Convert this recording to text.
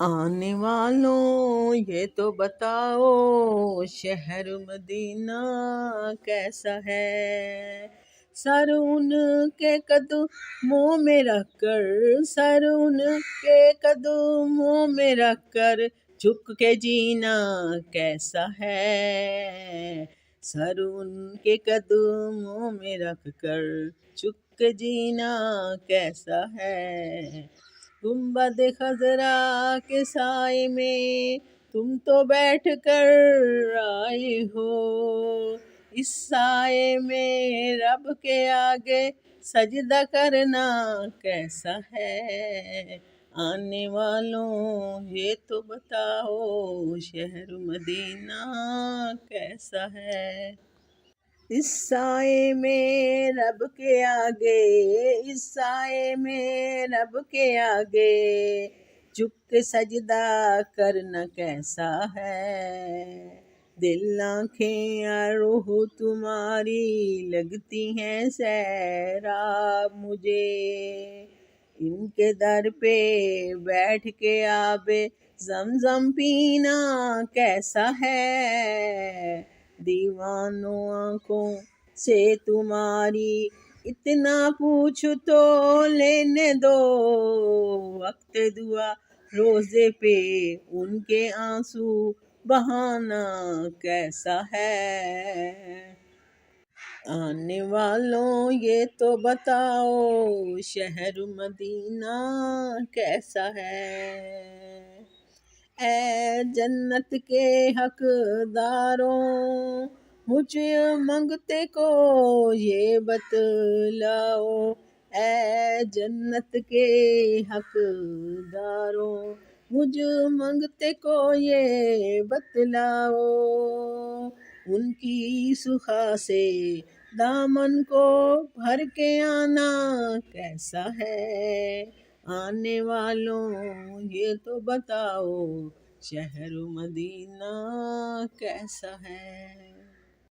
آنے والوں یہ تو بتاؤ شہر مدینہ کیسا ہے، سر ان کے قدموں میں رکھ کر، سر ان کے قدموں میں رکھ کر جھک کے جینا کیسا ہے، سر ان کے قدموں میں رکھ کر جھک کے جینا کیسا ہے، گنبد خضرا کے سائے میں تم تو بیٹھ کر آئے ہو، اس سائے میں رب کے آگے سجدہ کرنا کیسا ہے، آنے والوں یہ تو بتاؤ شہر مدینہ کیسا ہے، اس سائے میں رب کے آگے، اس سائے میں رب کے آگے جھک کے سجدہ کرنا کیسا ہے، دل آنکھیں اور روح تمہاری لگتی ہیں سیراب مجھے، ان کے در پہ بیٹھ کے آب زمزم پینا کیسا ہے، دیوانوں آنکھوں سے تمہاری اتنا پوچھ تو لینے دو، وقت دعا روزے پہ ان کے آنسو بہانا کیسا ہے، آنے والوں یہ تو بتاؤ شہر مدینہ کیسا ہے، اے جنت کے حقداروں مجھ منگتے کو یہ بتلاؤ، اے جنت کے حقداروں مجھ منگتے کو یہ بتلاؤ، ان کی سخا سے دامن کو بھر کے آنا کیسا ہے، آنے والوں یہ تو بتاؤ شہر مدینہ کیسا ہے۔